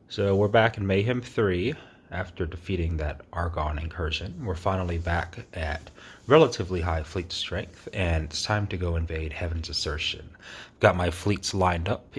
So we're back in Mayhem 3 after defeating that Argon incursion. We're finally back at relatively high fleet strength, and it's time to go invade Heaven's Assertion. I've got my fleets lined up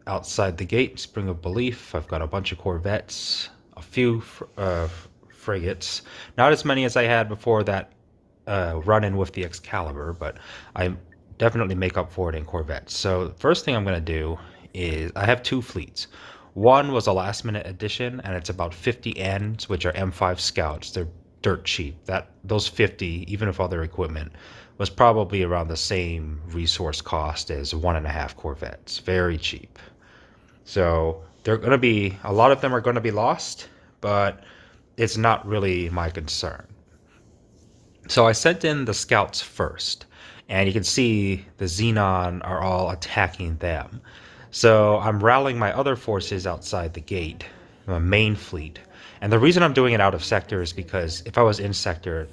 outside the gate, Spring of Belief. I've got a bunch of Corvettes, a few frigates. Not as many as I had before that run-in with the Excalibur, but I definitely make up for it in Corvettes. So the first thing I'm going to do is I have two fleets. One was a last minute addition, and it's about 50 Ns, which are M5 Scouts. They're dirt cheap. Those 50, even with other equipment, was probably around the same resource cost as 1.5 Corvettes. Very cheap. So they're going to be, a lot of them are going to be lost, but it's not really my concern. So I sent in the scouts first, and you can see the Xenon are all attacking them. So I'm rallying my other forces outside the gate, my main fleet. And the reason I'm doing it out of sector is because if I was in sector,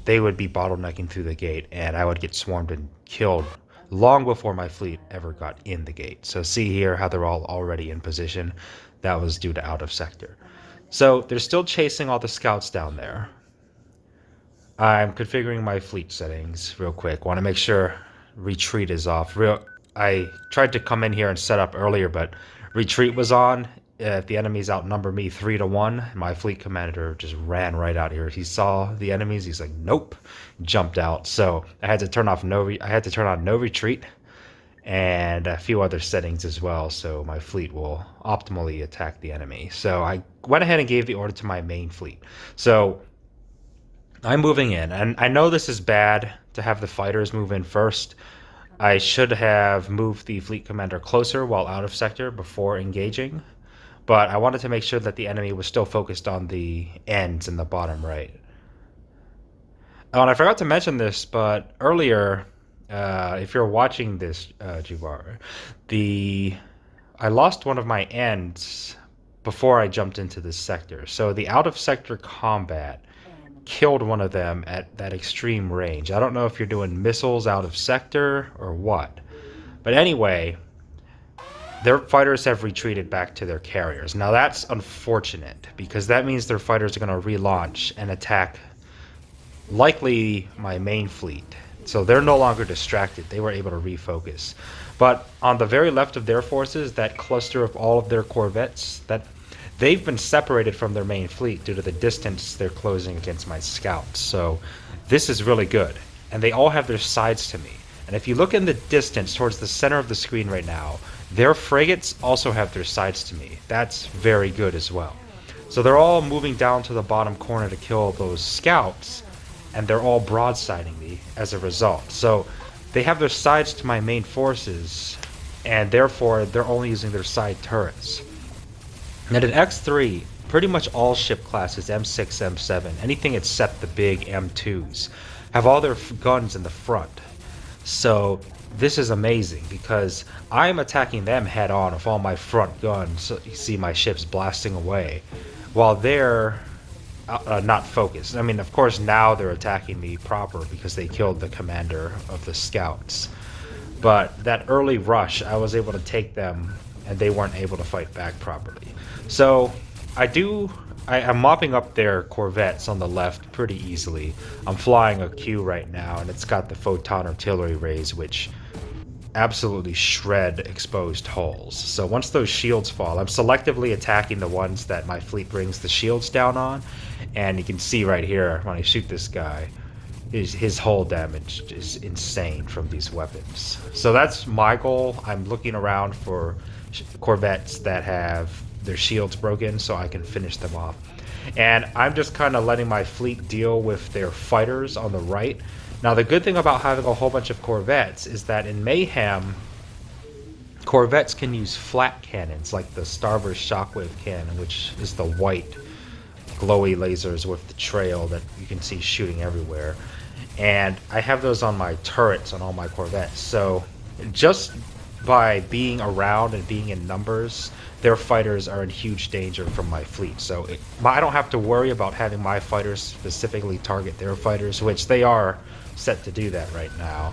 they would be bottlenecking through the gate, and I would get swarmed and killed long before my fleet ever got in the gate. So see here how they're all already in position. That was due to out of sector. So they're still chasing all the scouts down there. I'm configuring my fleet settings real quick. Want to make sure retreat is off. I tried to come in here and set up earlier, but retreat was on. If the enemies outnumber me 3-1, my fleet commander just ran right out here. He saw the enemies. He's like, nope, jumped out. So I had to turn off I had to turn on no retreat and a few other settings as well, so my fleet will optimally attack the enemy. So I went ahead and gave the order to my main fleet. So I'm moving in, and I know this is bad to have the fighters move in first. I should have moved the fleet commander closer while out of sector before engaging, but I wanted to make sure that the enemy was still focused on the ends in the bottom right. Oh, and I forgot to mention this, but earlier, if you're watching this, Juvar, I lost one of my ends before I jumped into this sector. So the out of sector combat killed one of them at that extreme range. I don't know if you're doing missiles out of sector or what. But anyway, their fighters have retreated back to their carriers. Now that's unfortunate, because that means their fighters are going to relaunch and attack likely my main fleet. So they're no longer distracted. They were able to refocus. But on the very left of their forces, that cluster of all of their Corvettes, they've been separated from their main fleet due to the distance they're closing against my scouts. So this is really good. And they all have their sides to me. And if you look in the distance towards the center of the screen right now, their frigates also have their sides to me. That's very good as well. So they're all moving down to the bottom corner to kill those scouts, and they're all broadsiding me as a result. So they have their sides to my main forces, and therefore they're only using their side turrets. And at X3, pretty much all ship classes, M6, M7, anything except the big M2s, have all their guns in the front. So this is amazing, because I'm attacking them head on with all my front guns. So you see my ships blasting away, while they're not focused. I mean, of course, now they're attacking me proper because they killed the commander of the scouts. But that early rush, I was able to take them, and they weren't able to fight back properly. So I'm mopping up their Corvettes on the left pretty easily. I'm flying a Q right now, and it's got the photon artillery rays, which absolutely shred exposed hulls. So once those shields fall, I'm selectively attacking the ones that my fleet brings the shields down on. And you can see right here, when I shoot this guy, his hull damage is insane from these weapons. So that's my goal. I'm looking around for Corvettes that have their shields broken so I can finish them off. And I'm just kind of letting my fleet deal with their fighters on the right. Now the good thing about having a whole bunch of Corvettes is that in Mayhem, Corvettes can use flat cannons like the Starburst Shockwave cannon, which is the white glowy lasers with the trail that you can see shooting everywhere. And I have those on my turrets on all my Corvettes. So just by being around and being in numbers, their fighters are in huge danger from my fleet. So I don't have to worry about having my fighters specifically target their fighters, which they are set to do that right now.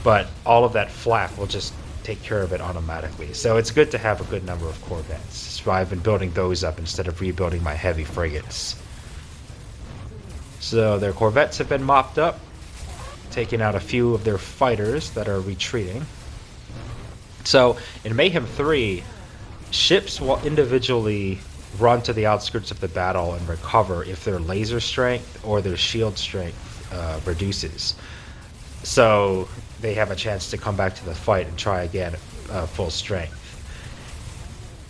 But all of that flak will just take care of it automatically. So it's good to have a good number of Corvettes. So I've been building those up instead of rebuilding my heavy frigates. So their Corvettes have been mopped up, taking out a few of their fighters that are retreating. So in Mayhem 3, ships will individually run to the outskirts of the battle and recover if their laser strength or their shield strength reduces. So they have a chance to come back to the fight and try again at full strength.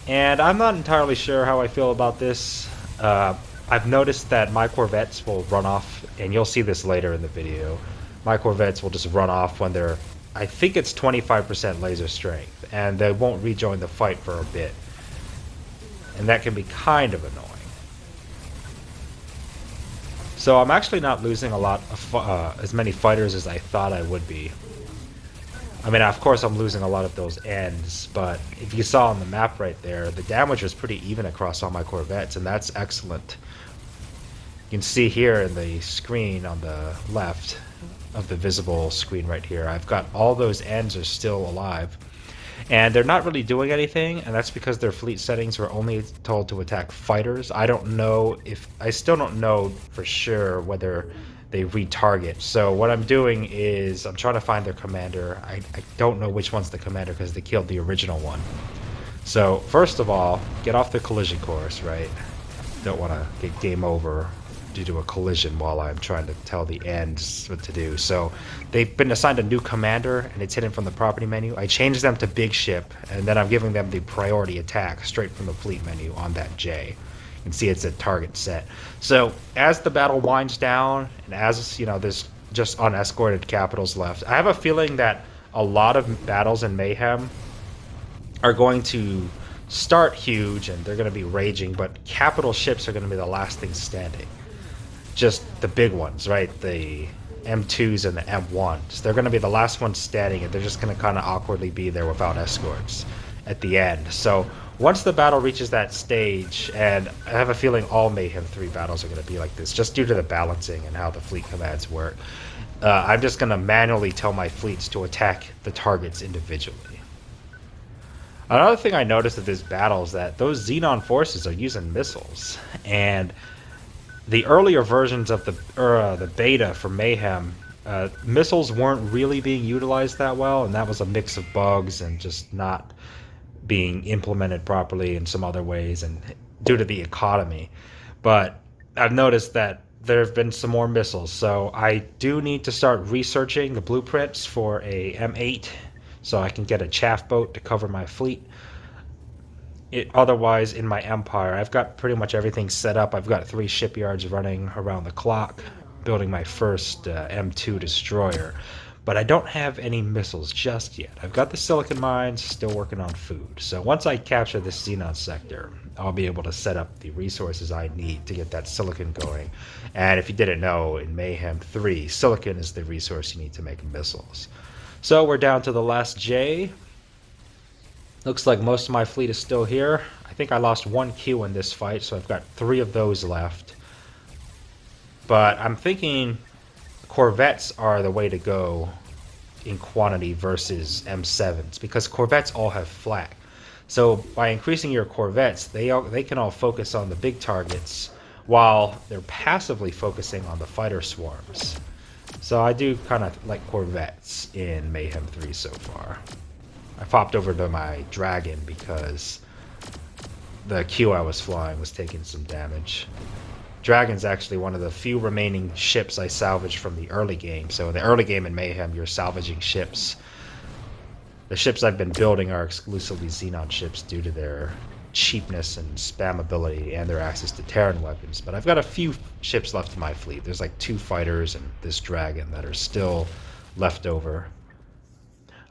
And I'm not entirely sure how I feel about this. I've noticed that my Corvettes will run off, and you'll see this later in the video. My Corvettes will just run off when they're, I think it's 25% laser strength, and they won't rejoin the fight for a bit. And that can be kind of annoying. So I'm actually not losing a lot of as many fighters as I thought I would be. I mean, of course I'm losing a lot of those ends, but if you saw on the map right there, the damage was pretty even across all my Corvettes, and that's excellent. You can see here in the screen on the left of the visible screen right here, I've got all those ends are still alive. And they're not really doing anything, and that's because their fleet settings were only told to attack fighters. I still don't know for sure whether they retarget. So what I'm doing is I'm trying to find their commander. I don't know which one's the commander because they killed the original one. So first of all, get off the collision course, right? Don't want to get game over due to a collision while I'm trying to tell the ends what to do. So they've been assigned a new commander, and it's hidden from the property menu. I changed them to big ship, and then I'm giving them the priority attack straight from the fleet menu on that J. You can see it's a target set. So as the battle winds down, and as there's just unescorted capitals left, I have a feeling that a lot of battles in Mayhem are going to start huge, and they're going to be raging, but capital ships are going to be the last thing standing. Just the big ones, right? The M2s and the M1s. They're going to be the last ones standing, and they're just going to kind of awkwardly be there without escorts at the end. So once the battle reaches that stage, and I have a feeling all Mayhem 3 battles are going to be like this, just due to the balancing and how the fleet commands work, I'm just going to manually tell my fleets to attack the targets individually. Another thing I noticed of this battle is that those Xenon forces are using missiles, and the earlier versions of the beta for Mayhem, missiles weren't really being utilized that well, and that was a mix of bugs and just not being implemented properly in some other ways, and due to the economy. But I've noticed that there have been some more missiles, so I do need to start researching the blueprints for a M8 so I can get a chaff boat to cover my fleet. Otherwise, in my empire, I've got pretty much everything set up. I've got 3 shipyards running around the clock, building my first M2 destroyer. But I don't have any missiles just yet. I've got the silicon mines, still working on food. So once I capture this Xenon sector, I'll be able to set up the resources I need to get that silicon going. And if you didn't know, in Mayhem 3, silicon is the resource you need to make missiles. So we're down to the last J. Looks like most of my fleet is still here. I think I lost 1 Q in this fight, so I've got 3 of those left. But I'm thinking Corvettes are the way to go in quantity versus M7s, because Corvettes all have flak. So by increasing your Corvettes, they can all focus on the big targets while they're passively focusing on the fighter swarms. So I do kind of like Corvettes in Mayhem 3 so far. I popped over to my Dragon because the Q I was flying was taking some damage. Dragon's actually one of the few remaining ships I salvaged from the early game. So in the early game in Mayhem, you're salvaging ships. The ships I've been building are exclusively Xenon ships due to their cheapness and spammability and their access to Terran weapons. But I've got a few ships left in my fleet. There's like 2 fighters and this Dragon that are still left over.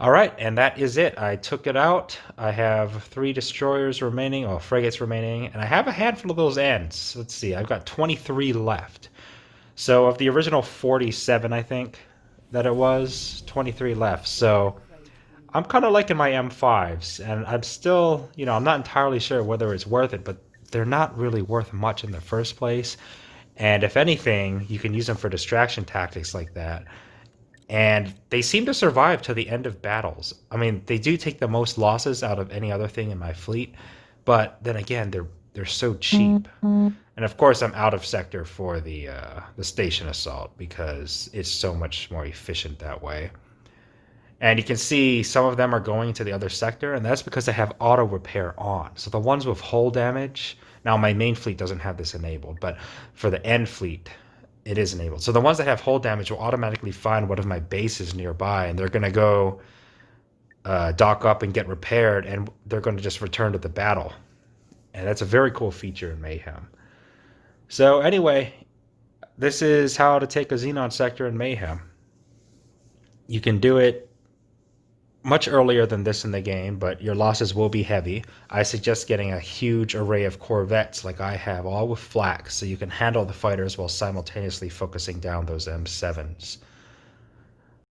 Alright, and that is it. I took it out. I have 3 destroyers remaining, or frigates remaining, and I have a handful of those ends. Let's see, I've got 23 left. So of the original 47, I think that it was, 23 left. So I'm kind of liking my M5s, and I'm still, I'm not entirely sure whether it's worth it, but they're not really worth much in the first place. And if anything, you can use them for distraction tactics like that. And they seem to survive to the end of battles. I mean, they do take the most losses out of any other thing in my fleet, but then again, they're so cheap. And of course, I'm out of sector for the station assault because it's so much more efficient that way. And you can see some of them are going to the other sector, and that's because they have auto repair on. So the ones with hull damage, now my main fleet doesn't have this enabled, but for the end fleet, it is enabled. So the ones that have hull damage will automatically find one of my bases nearby, and they're going to go dock up and get repaired, and they're going to just return to the battle. And that's a very cool feature in Mayhem. So anyway, this is how to take a Xenon sector in Mayhem. You can do it much earlier than this in the game, but your losses will be heavy. I suggest getting a huge array of Corvettes like I have, all with flak, so you can handle the fighters while simultaneously focusing down those M7s.